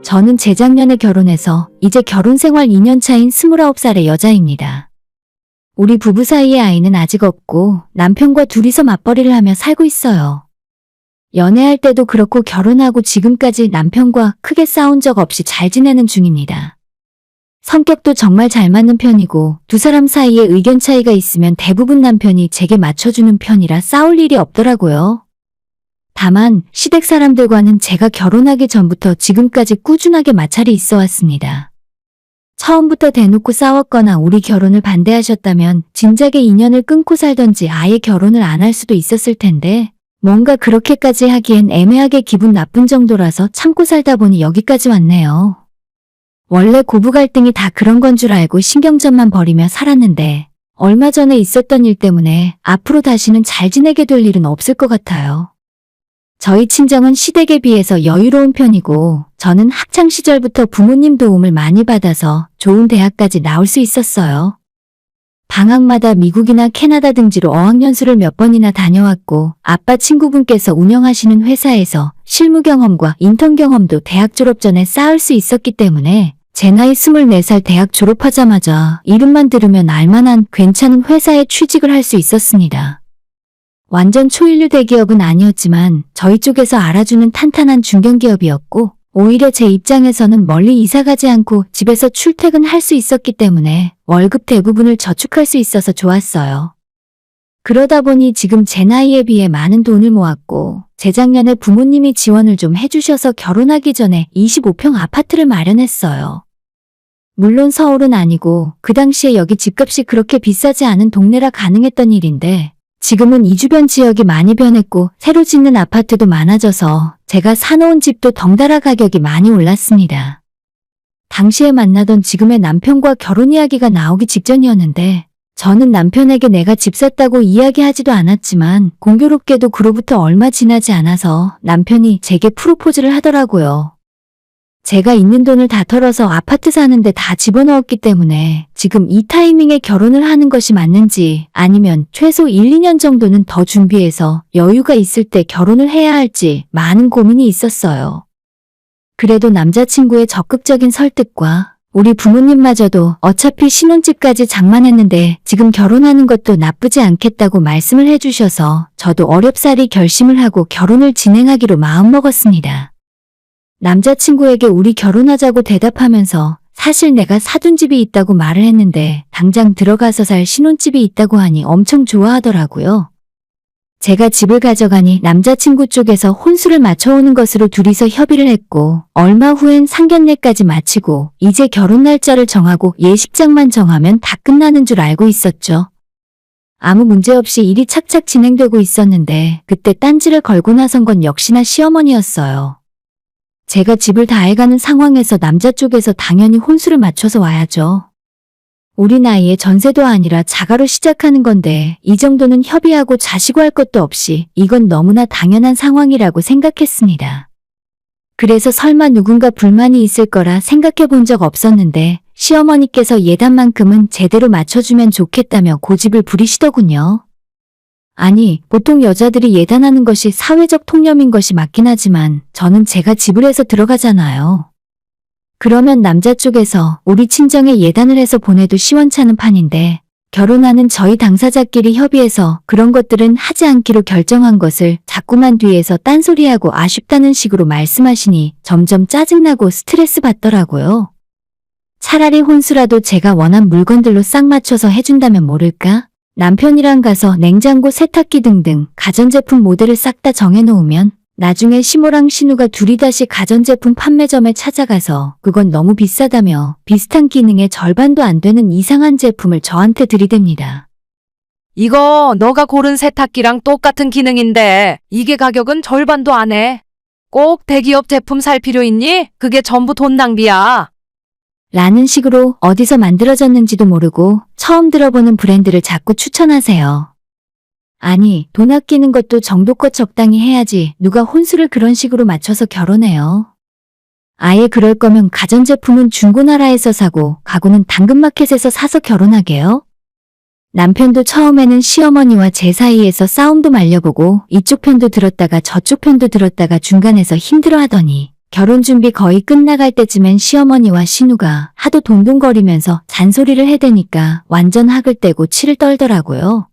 저는 재작년에 결혼해서 이제 결혼 생활 2년 차인 29살의 여자입니다. 우리 부부 사이에 아이는 아직 없고 남편과 둘이서 맞벌이를 하며 살고 있어요. 연애할 때도 그렇고 결혼하고 지금까지 남편과 크게 싸운 적 없이 잘 지내는 중입니다. 성격도 정말 잘 맞는 편이고 두 사람 사이에 의견 차이가 있으면 대부분 남편이 제게 맞춰주는 편이라 싸울 일이 없더라고요. 다만 시댁 사람들과는 제가 결혼하기 전부터 지금까지 꾸준하게 마찰이 있어 왔습니다. 처음부터 대놓고 싸웠거나 우리 결혼을 반대하셨다면 진작에 인연을 끊고 살던지 아예 결혼을 안 할 수도 있었을 텐데 뭔가 그렇게까지 하기엔 애매하게 기분 나쁜 정도라서 참고 살다 보니 여기까지 왔네요. 원래 고부 갈등이 다 그런 건 줄 알고 신경전만 벌이며 살았는데 얼마 전에 있었던 일 때문에 앞으로 다시는 잘 지내게 될 일은 없을 것 같아요. 저희 친정은 시댁에 비해서 여유로운 편이고 저는 학창 시절부터 부모님 도움을 많이 받아서 좋은 대학까지 나올 수 있었어요. 방학마다 미국이나 캐나다 등지로 어학연수를 몇 번이나 다녀왔고 아빠 친구분께서 운영하시는 회사에서 실무 경험과 인턴 경험도 대학 졸업 전에 쌓을 수 있었기 때문에 제 나이 24살 대학 졸업하자마자 이름만 들으면 알만한 괜찮은 회사에 취직을 할 수 있었습니다. 완전 초일류 대기업은 아니었지만 저희 쪽에서 알아주는 탄탄한 중견기업이었고 오히려 제 입장에서는 멀리 이사가지 않고 집에서 출퇴근할 수 있었기 때문에 월급 대부분을 저축할 수 있어서 좋았어요. 그러다 보니 지금 제 나이에 비해 많은 돈을 모았고 재작년에 부모님이 지원을 좀 해주셔서 결혼하기 전에 25평 아파트를 마련했어요. 물론 서울은 아니고 그 당시에 여기 집값이 그렇게 비싸지 않은 동네라 가능했던 일인데 지금은 이 주변 지역이 많이 변했고 새로 짓는 아파트도 많아져서 제가 사놓은 집도 덩달아 가격이 많이 올랐습니다. 당시에 만나던 지금의 남편과 결혼 이야기가 나오기 직전이었는데 저는 남편에게 내가 집 샀다고 이야기하지도 않았지만 공교롭게도 그로부터 얼마 지나지 않아서 남편이 제게 프로포즈를 하더라고요. 제가 있는 돈을 다 털어서 아파트 사는데 다 집어넣었기 때문에 지금 이 타이밍에 결혼을 하는 것이 맞는지 아니면 최소 1, 2년 정도는 더 준비해서 여유가 있을 때 결혼을 해야 할지 많은 고민이 있었어요. 그래도 남자친구의 적극적인 설득과 우리 부모님마저도 어차피 신혼집까지 장만했는데 지금 결혼하는 것도 나쁘지 않겠다고 말씀을 해주셔서 저도 어렵사리 결심을 하고 결혼을 진행하기로 마음먹었습니다. 남자친구에게 우리 결혼하자고 대답하면서 사실 내가 사둔 집이 있다고 말을 했는데 당장 들어가서 살 신혼집이 있다고 하니 엄청 좋아하더라고요. 제가 집을 가져가니 남자친구 쪽에서 혼수를 맞춰오는 것으로 둘이서 협의를 했고 얼마 후엔 상견례까지 마치고 이제 결혼 날짜를 정하고 예식장만 정하면 다 끝나는 줄 알고 있었죠. 아무 문제 없이 일이 착착 진행되고 있었는데 그때 딴지를 걸고 나선 건 역시나 시어머니였어요. 제가 집을 다 해가는 상황에서 남자 쪽에서 당연히 혼수를 맞춰서 와야죠. 우리 나이에 전세도 아니라 자가로 시작하는 건데 이 정도는 협의하고 자시고 할 것도 없이 이건 너무나 당연한 상황이라고 생각했습니다. 그래서 설마 누군가 불만이 있을 거라 생각해 본 적 없었는데 시어머니께서 예단만큼은 제대로 맞춰주면 좋겠다며 고집을 부리시더군요. 아니, 보통 여자들이 예단하는 것이 사회적 통념인 것이 맞긴 하지만 저는 제가 집을 해서 들어가잖아요. 그러면 남자 쪽에서 우리 친정에 예단을 해서 보내도 시원찮은 판인데 결혼하는 저희 당사자끼리 협의해서 그런 것들은 하지 않기로 결정한 것을 자꾸만 뒤에서 딴소리하고 아쉽다는 식으로 말씀하시니 점점 짜증나고 스트레스 받더라고요. 차라리 혼수라도 제가 원한 물건들로 싹 맞춰서 해준다면 모를까? 남편이랑 가서 냉장고, 세탁기 등등 가전제품 모델을 싹 다 정해놓으면 나중에 시모랑 신우가 둘이 다시 가전제품 판매점에 찾아가서 그건 너무 비싸다며 비슷한 기능의 절반도 안 되는 이상한 제품을 저한테 들이댑니다. 이거 너가 고른 세탁기랑 똑같은 기능인데 이게 가격은 절반도 안 해. 꼭 대기업 제품 살 필요 있니? 그게 전부 돈 낭비야. 라는 식으로 어디서 만들어졌는지도 모르고 처음 들어보는 브랜드를 자꾸 추천하세요. 아니, 돈 아끼는 것도 정도껏 적당히 해야지 누가 혼수를 그런 식으로 맞춰서 결혼해요. 아예 그럴 거면 가전제품은 중고나라에서 사고 가구는 당근마켓에서 사서 결혼하게요? 남편도 처음에는 시어머니와 제 사이에서 싸움도 말려보고 이쪽 편도 들었다가 저쪽 편도 들었다가 중간에서 힘들어하더니 결혼 준비 거의 끝나갈 때쯤엔 시어머니와 신우가 하도 동동거리면서 잔소리를 해대니까 완전 학을 떼고 치를 떨더라고요.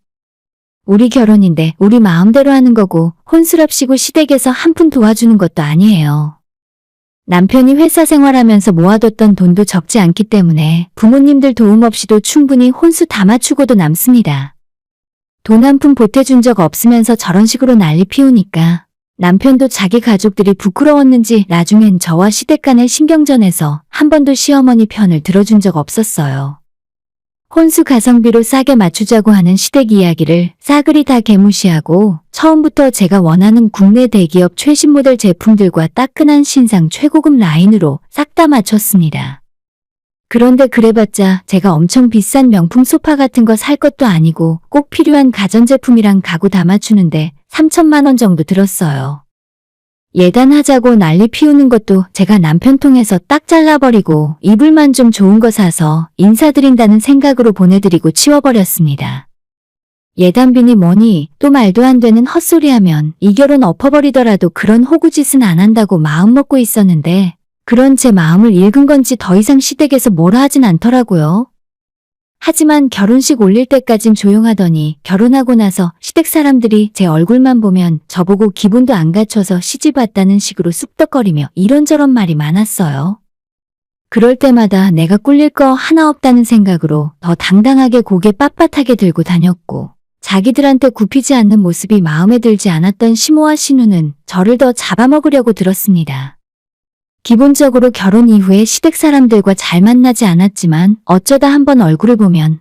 우리 결혼인데 우리 마음대로 하는 거고 혼수랍시고 시댁에서 한 푼 도와주는 것도 아니에요. 남편이 회사 생활하면서 모아뒀던 돈도 적지 않기 때문에 부모님들 도움 없이도 충분히 혼수 다 맞추고도 남습니다. 돈 한 푼 보태준 적 없으면서 저런 식으로 난리 피우니까 남편도 자기 가족들이 부끄러웠는지 나중엔 저와 시댁 간의 신경전에서 한 번도 시어머니 편을 들어준 적 없었어요. 혼수 가성비로 싸게 맞추자고 하는 시댁 이야기를 싸그리 다 개무시하고 처음부터 제가 원하는 국내 대기업 최신 모델 제품들과 따끈한 신상 최고급 라인으로 싹 다 맞췄습니다. 그런데 그래봤자 제가 엄청 비싼 명품 소파 같은 거 살 것도 아니고 꼭 필요한 가전제품이랑 가구 다 맞추는데 3천만 원 정도 들었어요. 예단하자고 난리 피우는 것도 제가 남편 통해서 딱 잘라버리고 이불만 좀 좋은 거 사서 인사드린다는 생각으로 보내드리고 치워버렸습니다. 예단비니 뭐니 또 말도 안 되는 헛소리하면 이 결혼 엎어버리더라도 그런 호구짓은 안 한다고 마음먹고 있었는데 그런 제 마음을 읽은 건지 더 이상 시댁에서 뭐라 하진 않더라고요. 하지만 결혼식 올릴 때까진 조용하더니 결혼하고 나서 시댁 사람들이 제 얼굴만 보면 저보고 기분도 안 갖춰서 시집 왔다는 식으로 쑥덕거리며 이런저런 말이 많았어요. 그럴 때마다 내가 꿀릴 거 하나 없다는 생각으로 더 당당하게 고개 빳빳하게 들고 다녔고 자기들한테 굽히지 않는 모습이 마음에 들지 않았던 시모와 신우는 저를 더 잡아먹으려고 들었습니다. 기본적으로 결혼 이후에 시댁 사람들과 잘 만나지 않았지만 어쩌다 한번 얼굴을 보면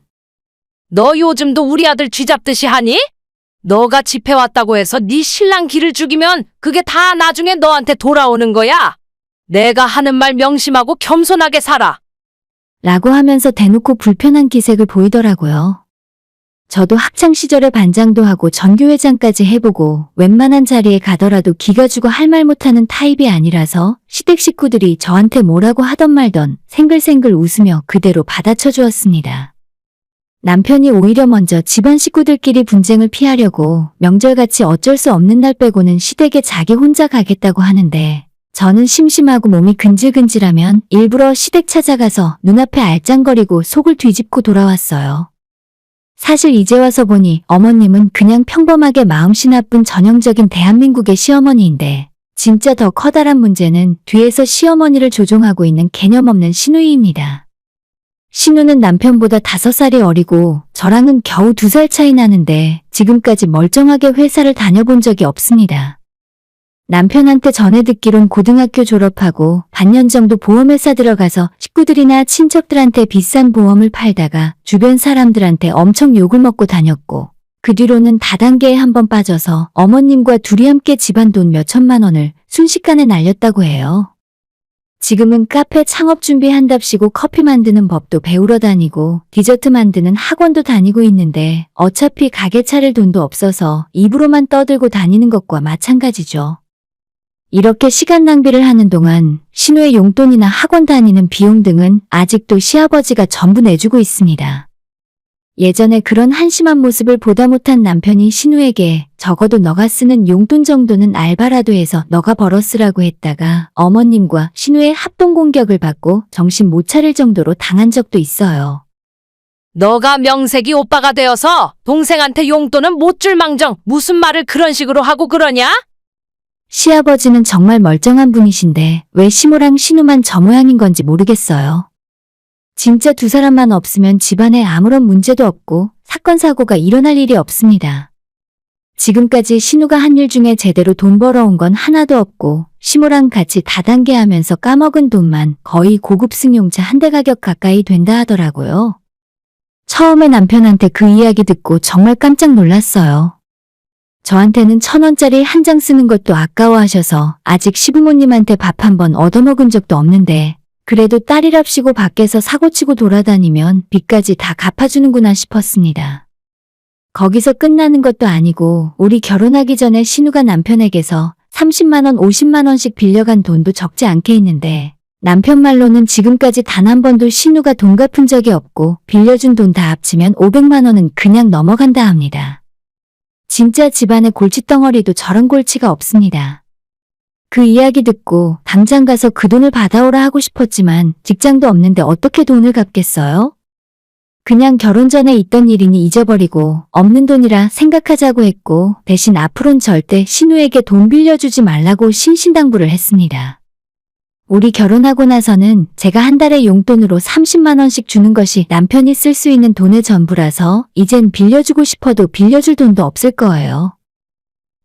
너 요즘도 우리 아들 쥐잡듯이 하니? 너가 집해왔다고 해서 네 신랑 기를 죽이면 그게 다 나중에 너한테 돌아오는 거야. 내가 하는 말 명심하고 겸손하게 살아. 라고 하면서 대놓고 불편한 기색을 보이더라고요. 저도 학창시절에 반장도 하고 전교회장까지 해보고 웬만한 자리에 가더라도 기가 죽어 할 말 못하는 타입이 아니라서 시댁 식구들이 저한테 뭐라고 하던 말던 생글생글 웃으며 그대로 받아쳐 주었습니다. 남편이 오히려 먼저 집안 식구들끼리 분쟁을 피하려고 명절같이 어쩔 수 없는 날 빼고는 시댁에 자기 혼자 가겠다고 하는데 저는 심심하고 몸이 근질근질하면 일부러 시댁 찾아가서 눈앞에 알짱거리고 속을 뒤집고 돌아왔어요. 사실 이제 와서 보니 어머님은 그냥 평범하게 마음씨 나쁜 전형적인 대한민국의 시어머니인데 진짜 더 커다란 문제는 뒤에서 시어머니를 조종하고 있는 개념 없는 시누이입니다. 신우는 남편보다 5살이 어리고 저랑은 겨우 2살 차이 나는데 지금까지 멀쩡하게 회사를 다녀본 적이 없습니다. 남편한테 전해 듣기론 고등학교 졸업하고 반년 정도 보험회사 들어가서 식구들이나 친척들한테 비싼 보험을 팔다가 주변 사람들한테 엄청 욕을 먹고 다녔고 그 뒤로는 다단계에 한번 빠져서 어머님과 둘이 함께 집안 돈 몇천만 원을 순식간에 날렸다고 해요. 지금은 카페 창업 준비한답시고 커피 만드는 법도 배우러 다니고 디저트 만드는 학원도 다니고 있는데 어차피 가게 차릴 돈도 없어서 입으로만 떠들고 다니는 것과 마찬가지죠. 이렇게 시간 낭비를 하는 동안 신우의 용돈이나 학원 다니는 비용 등은 아직도 시아버지가 전부 내주고 있습니다. 예전에 그런 한심한 모습을 보다 못한 남편이 신우에게 적어도 너가 쓰는 용돈 정도는 알바라도 해서 너가 벌어 쓰라고 했다가 어머님과 신우의 합동 공격을 받고 정신 못 차릴 정도로 당한 적도 있어요. 너가 명색이 오빠가 되어서 동생한테 용돈은 못 줄 망정 무슨 말을 그런 식으로 하고 그러냐? 시아버지는 정말 멀쩡한 분이신데 왜 시모랑 신우만 저 모양인 건지 모르겠어요. 진짜 두 사람만 없으면 집안에 아무런 문제도 없고 사건 사고가 일어날 일이 없습니다. 지금까지 신우가 한 일 중에 제대로 돈 벌어온 건 하나도 없고 시모랑 같이 다단계 하면서 까먹은 돈만 거의 고급 승용차 한 대 가격 가까이 된다 하더라고요. 처음에 남편한테 그 이야기 듣고 정말 깜짝 놀랐어요. 저한테는 1,000원짜리 한 장 쓰는 것도 아까워하셔서 아직 시부모님한테 밥 한 번 얻어먹은 적도 없는데 그래도 딸이랍시고 밖에서 사고치고 돌아다니면 빚까지 다 갚아주는구나 싶었습니다. 거기서 끝나는 것도 아니고 우리 결혼하기 전에 신우가 남편에게서 30만 원, 50만 원씩 빌려간 돈도 적지 않게 있는데 남편 말로는 지금까지 단 한 번도 신우가 돈 갚은 적이 없고 빌려준 돈 다 합치면 500만 원은 그냥 넘어간다 합니다. 진짜 집안의 골칫덩어리도 저런 골치가 없습니다. 그 이야기 듣고 당장 가서 그 돈을 받아오라 하고 싶었지만 직장도 없는데 어떻게 돈을 갚겠어요? 그냥 결혼 전에 있던 일이니 잊어버리고 없는 돈이라 생각하자고 했고 대신 앞으론 절대 신우에게 돈 빌려주지 말라고 신신당부를 했습니다. 우리 결혼하고 나서는 제가 한 달에 용돈으로 30만 원씩 주는 것이 남편이 쓸 수 있는 돈의 전부라서 이젠 빌려주고 싶어도 빌려줄 돈도 없을 거예요.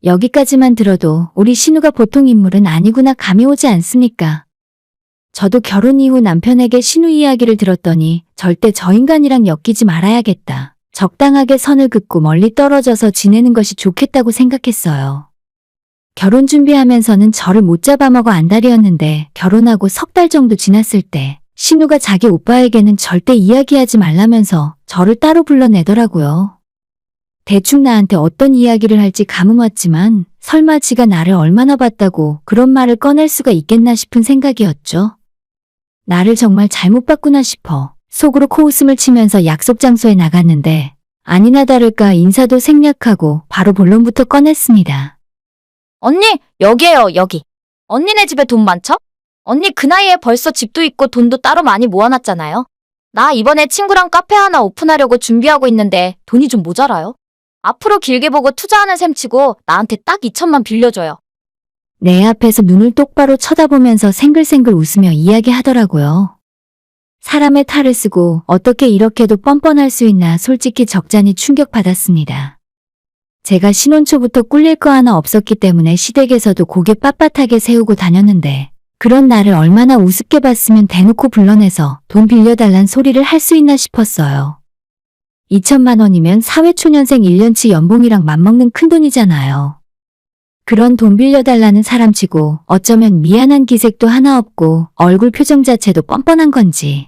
여기까지만 들어도 우리 신우가 보통 인물은 아니구나 감이 오지 않습니까? 저도 결혼 이후 남편에게 신우 이야기를 들었더니 절대 저 인간이랑 엮이지 말아야겠다. 적당하게 선을 긋고 멀리 떨어져서 지내는 것이 좋겠다고 생각했어요. 결혼 준비하면서는 저를 못 잡아먹어 안달이었는데 결혼하고 석 달 정도 지났을 때 신우가 자기 오빠에게는 절대 이야기하지 말라면서 저를 따로 불러내더라고요. 대충 나한테 어떤 이야기를 할지 감은 왔지만 설마 지가 나를 얼마나 봤다고 그런 말을 꺼낼 수가 있겠나 싶은 생각이었죠. 나를 정말 잘못 봤구나 싶어 속으로 코웃음을 치면서 약속 장소에 나갔는데 아니나 다를까 인사도 생략하고 바로 본론부터 꺼냈습니다. 언니, 여기에요, 여기. 언니네 집에 돈 많죠? 언니 그 나이에 벌써 집도 있고 돈도 따로 많이 모아놨잖아요. 나 이번에 친구랑 카페 하나 오픈하려고 준비하고 있는데 돈이 좀 모자라요. 앞으로 길게 보고 투자하는 셈 치고 나한테 딱 2천만 빌려줘요. 내 앞에서 눈을 똑바로 쳐다보면서 생글생글 웃으며 이야기하더라고요. 사람의 탈을 쓰고 어떻게 이렇게도 뻔뻔할 수 있나 솔직히 적잖이 충격받았습니다. 제가 신혼 초부터 꿀릴 거 하나 없었기 때문에 시댁에서도 고개 빳빳하게 세우고 다녔는데 그런 나를 얼마나 우습게 봤으면 대놓고 불러내서 돈 빌려달란 소리를 할 수 있나 싶었어요. 2천만 원이면 사회초년생 1년치 연봉이랑 맞먹는 큰돈이잖아요. 그런 돈 빌려달라는 사람치고 어쩌면 미안한 기색도 하나 없고 얼굴 표정 자체도 뻔뻔한 건지.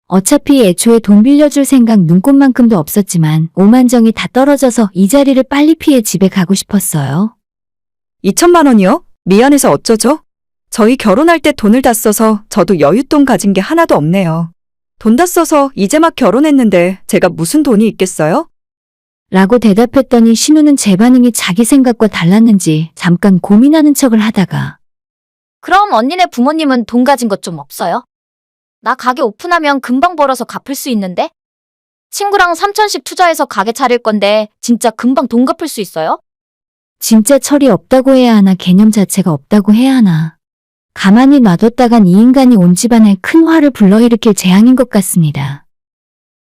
어차피 애초에 돈 빌려줄 생각 눈꼽만큼도 없었지만 오만정이 다 떨어져서 이 자리를 빨리 피해 집에 가고 싶었어요. 2천만 원이요? 미안해서 어쩌죠? 저희 결혼할 때 돈을 다 써서 저도 여윳돈 가진 게 하나도 없네요. 돈 다 써서 이제 막 결혼했는데 제가 무슨 돈이 있겠어요? 라고 대답했더니 신우는 제 반응이 자기 생각과 달랐는지 잠깐 고민하는 척을 하다가 그럼 언니네 부모님은 돈 가진 것 좀 없어요? 나 가게 오픈하면 금방 벌어서 갚을 수 있는데? 친구랑 3천씩 투자해서 가게 차릴 건데 진짜 금방 돈 갚을 수 있어요? 진짜 철이 없다고 해야 하나 개념 자체가 없다고 해야 하나. 가만히 놔뒀다간 이 인간이 온 집안에 큰 화를 불러일으킬 재앙인 것 같습니다.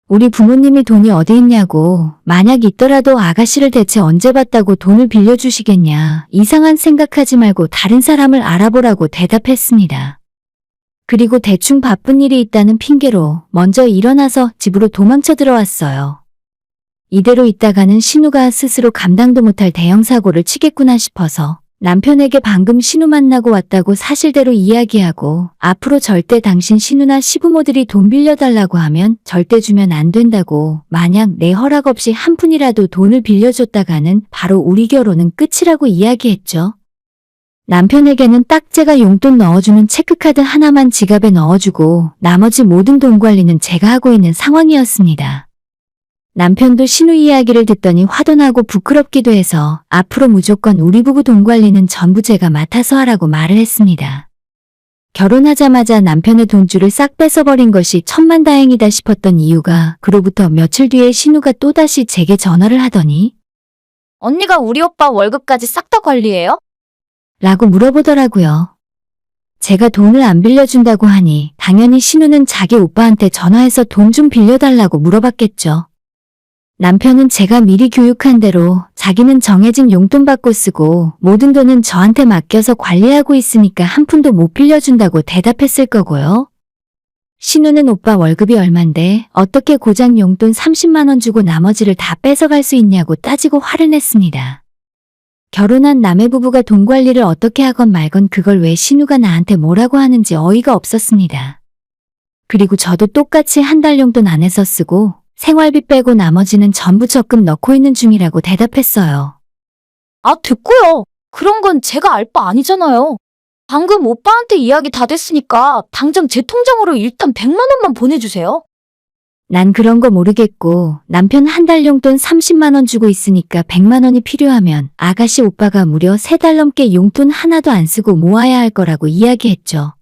우리 부모님이 돈이 어디 있냐고, 만약 있더라도 아가씨를 대체 언제 봤다고 돈을 빌려주시겠냐, 이상한 생각하지 말고 다른 사람을 알아보라고 대답했습니다. 그리고 대충 바쁜 일이 있다는 핑계로 먼저 일어나서 집으로 도망쳐 들어왔어요. 이대로 있다가는 신우가 스스로 감당도 못할 대형 사고를 치겠구나 싶어서 남편에게 방금 신우 만나고 왔다고 사실대로 이야기하고 앞으로 절대 당신 신우나 시부모들이 돈 빌려달라고 하면 절대 주면 안 된다고, 만약 내 허락 없이 한 푼이라도 돈을 빌려줬다가는 바로 우리 결혼은 끝이라고 이야기했죠. 남편에게는 딱 제가 용돈 넣어주는 체크카드 하나만 지갑에 넣어주고 나머지 모든 돈 관리는 제가 하고 있는 상황이었습니다. 남편도 신우 이야기를 듣더니 화도 나고 부끄럽기도 해서 앞으로 무조건 우리 부부 돈 관리는 전부 제가 맡아서 하라고 말을 했습니다. 결혼하자마자 남편의 돈줄을 싹 뺏어버린 것이 천만다행이다 싶었던 이유가 그로부터 며칠 뒤에 신우가 또다시 제게 전화를 하더니 언니가 우리 오빠 월급까지 싹 다 관리해요? 라고 물어보더라고요. 제가 돈을 안 빌려준다고 하니 당연히 신우는 자기 오빠한테 전화해서 돈 좀 빌려달라고 물어봤겠죠. 남편은 제가 미리 교육한 대로 자기는 정해진 용돈 받고 쓰고 모든 돈은 저한테 맡겨서 관리하고 있으니까 한 푼도 못 빌려준다고 대답했을 거고요. 신우는 오빠 월급이 얼만데 어떻게 고작 용돈 30만 원 주고 나머지를 다 뺏어갈 수 있냐고 따지고 화를 냈습니다. 결혼한 남의 부부가 돈 관리를 어떻게 하건 말건 그걸 왜 신우가 나한테 뭐라고 하는지 어이가 없었습니다. 그리고 저도 똑같이 한 달 용돈 안에서 쓰고 생활비 빼고 나머지는 전부 적금 넣고 있는 중이라고 대답했어요. 아, 됐고요. 그런 건 제가 알 바 아니잖아요. 방금 오빠한테 이야기 다 됐으니까 당장 제 통장으로 일단 100만 원만 보내주세요. 난 그런 거 모르겠고 남편 한 달 용돈 30만 원 주고 있으니까 100만 원이 필요하면 아가씨 오빠가 무려 3달 넘게 용돈 하나도 안 쓰고 모아야 할 거라고 이야기했죠.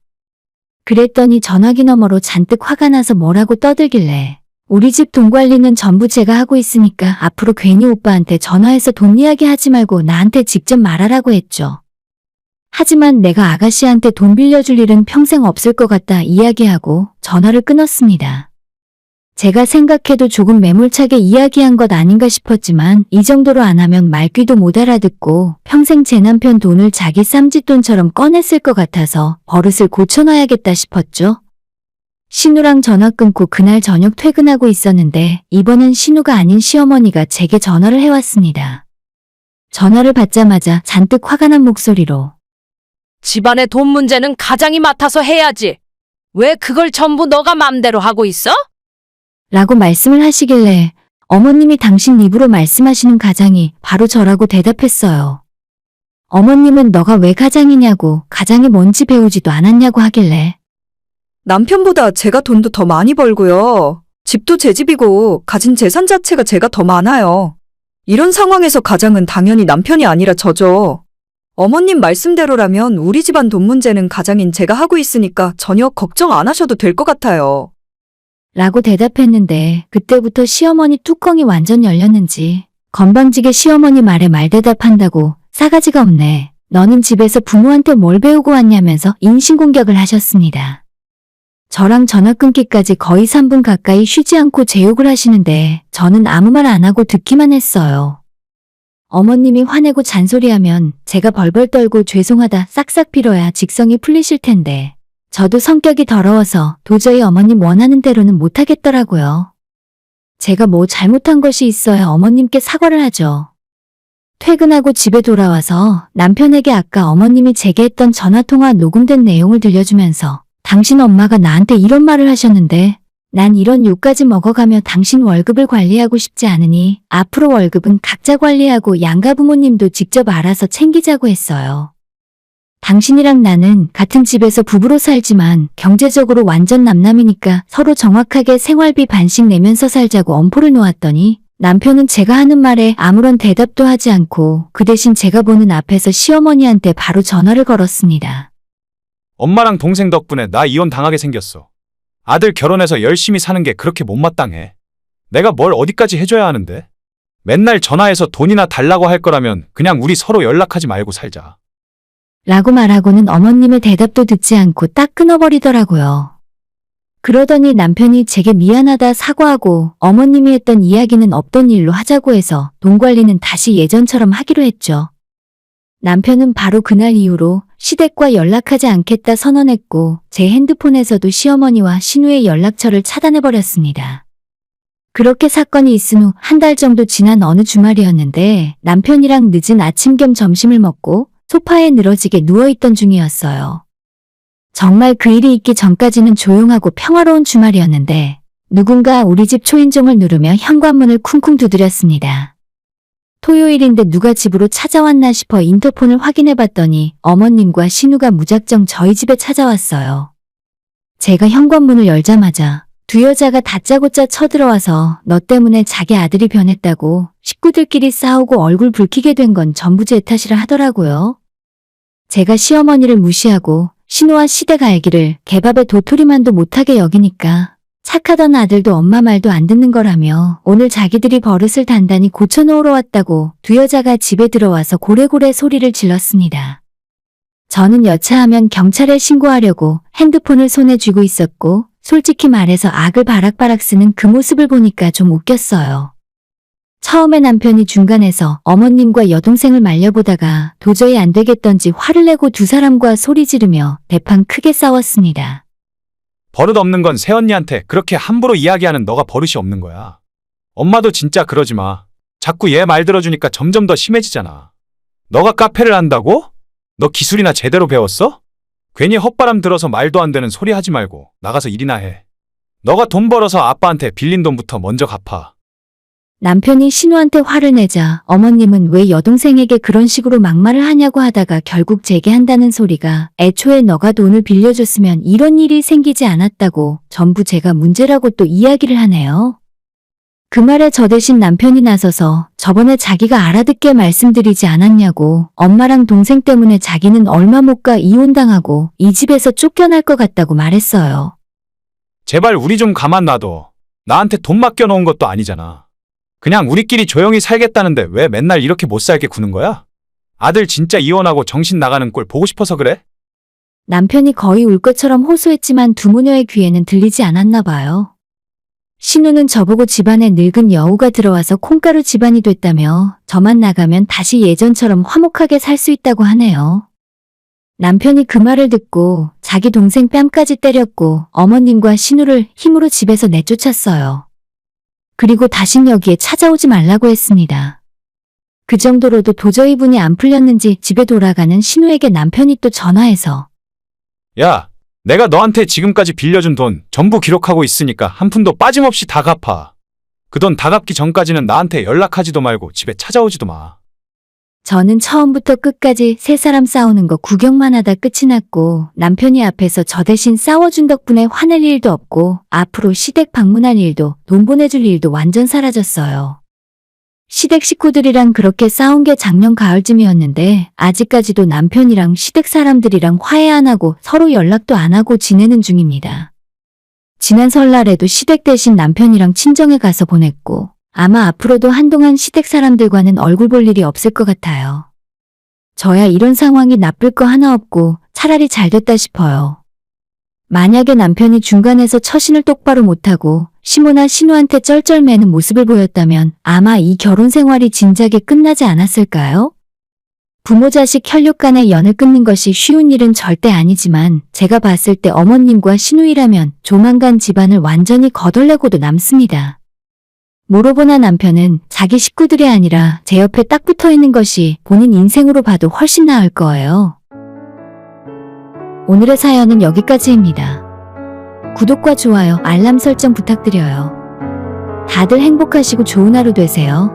그랬더니 전화기 너머로 잔뜩 화가 나서 뭐라고 떠들길래 우리 집 돈 관리는 전부 제가 하고 있으니까 앞으로 괜히 오빠한테 전화해서 돈 이야기 하지 말고 나한테 직접 말하라고 했죠. 하지만 내가 아가씨한테 돈 빌려줄 일은 평생 없을 것 같다 이야기하고 전화를 끊었습니다. 제가 생각해도 조금 매몰차게 이야기한 것 아닌가 싶었지만 이 정도로 안 하면 말귀도 못 알아듣고 평생 제 남편 돈을 자기 쌈짓돈처럼 꺼냈을 것 같아서 버릇을 고쳐놔야겠다 싶었죠. 신우랑 전화 끊고 그날 저녁 퇴근하고 있었는데 이번엔 신우가 아닌 시어머니가 제게 전화를 해왔습니다. 전화를 받자마자 잔뜩 화가 난 목소리로 집안의 돈 문제는 가장이 맡아서 해야지. 왜 그걸 전부 너가 맘대로 하고 있어? 라고 말씀을 하시길래 어머님이 당신 입으로 말씀하시는 가장이 바로 저라고 대답했어요. 어머님은 너가 왜 가장이냐고 가장이 뭔지 배우지도 않았냐고 하길래 남편보다 제가 돈도 더 많이 벌고요. 집도 제 집이고 가진 재산 자체가 제가 더 많아요. 이런 상황에서 가장은 당연히 남편이 아니라 저죠. 어머님 말씀대로라면 우리 집안 돈 문제는 가장인 제가 하고 있으니까 전혀 걱정 안 하셔도 될 것 같아요. 라고 대답했는데 그때부터 시어머니 뚜껑이 완전 열렸는지 건방지게 시어머니 말에 말대답한다고 싸가지가 없네. 너는 집에서 부모한테 뭘 배우고 왔냐면서 인신공격을 하셨습니다. 저랑 전화 끊기까지 거의 3분 가까이 쉬지 않고 제 욕을 하시는데 저는 아무 말 안 하고 듣기만 했어요. 어머님이 화내고 잔소리하면 제가 벌벌 떨고 죄송하다 싹싹 빌어야 직성이 풀리실 텐데 저도 성격이 더러워서 도저히 어머님 원하는 대로는 못하겠더라고요. 제가 뭐 잘못한 것이 있어야 어머님께 사과를 하죠. 퇴근하고 집에 돌아와서 남편에게 아까 어머님이 제게 했던 전화통화 녹음된 내용을 들려주면서 당신 엄마가 나한테 이런 말을 하셨는데 난 이런 욕까지 먹어가며 당신 월급을 관리하고 싶지 않으니 앞으로 월급은 각자 관리하고 양가 부모님도 직접 알아서 챙기자고 했어요. 당신이랑 나는 같은 집에서 부부로 살지만 경제적으로 완전 남남이니까 서로 정확하게 생활비 반씩 내면서 살자고 엄포를 놓았더니 남편은 제가 하는 말에 아무런 대답도 하지 않고 그 대신 제가 보는 앞에서 시어머니한테 바로 전화를 걸었습니다. 엄마랑 동생 덕분에 나 이혼 당하게 생겼어. 아들 결혼해서 열심히 사는 게 그렇게 못마땅해. 내가 뭘 어디까지 해줘야 하는데? 맨날 전화해서 돈이나 달라고 할 거라면 그냥 우리 서로 연락하지 말고 살자. 라고 말하고는 어머님의 대답도 듣지 않고 딱 끊어버리더라고요. 그러더니 남편이 제게 미안하다 사과하고 어머님이 했던 이야기는 없던 일로 하자고 해서 돈 관리는 다시 예전처럼 하기로 했죠. 남편은 바로 그날 이후로 시댁과 연락하지 않겠다 선언했고 제 핸드폰에서도 시어머니와 신우의 연락처를 차단해버렸습니다. 그렇게 사건이 있은 후 한 달 정도 지난 어느 주말이었는데 남편이랑 늦은 아침 겸 점심을 먹고 소파에 늘어지게 누워있던 중이었어요. 정말 그 일이 있기 전까지는 조용하고 평화로운 주말이었는데 누군가 우리 집 초인종을 누르며 현관문을 쿵쿵 두드렸습니다. 토요일인데 누가 집으로 찾아왔나 싶어 인터폰을 확인해봤더니 어머님과 신우가 무작정 저희 집에 찾아왔어요. 제가 현관문을 열자마자 두 여자가 다짜고짜 쳐들어와서 너 때문에 자기 아들이 변했다고 식구들끼리 싸우고 얼굴 붉히게 된 건 전부 제 탓이라 하더라고요. 제가 시어머니를 무시하고 신우와 시댁 알기를 개밥에 도토리만도 못하게 여기니까 착하던 아들도 엄마 말도 안 듣는 거라며 오늘 자기들이 버릇을 단단히 고쳐놓으러 왔다고 두 여자가 집에 들어와서 고래고래 소리를 질렀습니다. 저는 여차하면 경찰에 신고하려고 핸드폰을 손에 쥐고 있었고 솔직히 말해서 악을 바락바락 쓰는 그 모습을 보니까 좀 웃겼어요. 처음에 남편이 중간에서 어머님과 여동생을 말려보다가 도저히 안 되겠던지 화를 내고 두 사람과 소리 지르며 대판 크게 싸웠습니다. 버릇 없는 건 새언니한테 그렇게 함부로 이야기하는 너가 버릇이 없는 거야. 엄마도 진짜 그러지 마. 자꾸 얘 말 들어주니까 점점 더 심해지잖아. 너가 카페를 한다고? 너 기술이나 제대로 배웠어? 괜히 헛바람 들어서 말도 안 되는 소리 하지 말고 나가서 일이나 해. 너가 돈 벌어서 아빠한테 빌린 돈부터 먼저 갚아. 남편이 신우한테 화를 내자 어머님은 왜 여동생에게 그런 식으로 막말을 하냐고 하다가 결국 제게 한다는 소리가 애초에 너가 돈을 빌려줬으면 이런 일이 생기지 않았다고 전부 제가 문제라고 또 이야기를 하네요. 그 말에 저 대신 남편이 나서서 저번에 자기가 알아듣게 말씀드리지 않았냐고 엄마랑 동생 때문에 자기는 얼마 못 가 이혼당하고 이 집에서 쫓겨날 것 같다고 말했어요. 제발 우리 좀 가만 놔둬. 나한테 돈 맡겨놓은 것도 아니잖아. 그냥 우리끼리 조용히 살겠다는데 왜 맨날 이렇게 못 살게 구는 거야? 아들 진짜 이혼하고 정신 나가는 꼴 보고 싶어서 그래? 남편이 거의 울 것처럼 호소했지만 두 모녀의 귀에는 들리지 않았나 봐요. 신우는 저보고 집안에 늙은 여우가 들어와서 콩가루 집안이 됐다며 저만 나가면 다시 예전처럼 화목하게 살 수 있다고 하네요. 남편이 그 말을 듣고 자기 동생 뺨까지 때렸고 어머님과 신우를 힘으로 집에서 내쫓았어요. 그리고 다신 여기에 찾아오지 말라고 했습니다. 그 정도로도 도저히 분이 안 풀렸는지 집에 돌아가는 신우에게 남편이 또 전화해서 야, 내가 너한테 지금까지 빌려준 돈 전부 기록하고 있으니까 한 푼도 빠짐없이 다 갚아. 그 돈 다 갚기 전까지는 나한테 연락하지도 말고 집에 찾아오지도 마. 저는 처음부터 끝까지 세 사람 싸우는 거 구경만 하다 끝이 났고 남편이 앞에서 저 대신 싸워준 덕분에 화낼 일도 없고 앞으로 시댁 방문할 일도 돈 보내줄 일도 완전 사라졌어요. 시댁 식구들이랑 그렇게 싸운 게 작년 가을쯤이었는데 아직까지도 남편이랑 시댁 사람들이랑 화해 안 하고 서로 연락도 안 하고 지내는 중입니다. 지난 설날에도 시댁 대신 남편이랑 친정에 가서 보냈고 아마 앞으로도 한동안 시댁 사람들과는 얼굴 볼 일이 없을 것 같아요. 저야 이런 상황이 나쁠 거 하나 없고 차라리 잘 됐다 싶어요. 만약에 남편이 중간에서 처신을 똑바로 못하고 시모나 신우한테 쩔쩔매는 모습을 보였다면 아마 이 결혼 생활이 진작에 끝나지 않았을까요? 부모 자식 혈육 간의 연을 끊는 것이 쉬운 일은 절대 아니지만 제가 봤을 때 어머님과 신우이라면 조만간 집안을 완전히 거덜내고도 남습니다. 모로보나 남편은 자기 식구들이 아니라 제 옆에 딱 붙어 있는 것이 본인 인생으로 봐도 훨씬 나을 거예요. 오늘의 사연은 여기까지입니다. 구독과 좋아요, 알람 설정 부탁드려요. 다들 행복하시고 좋은 하루 되세요.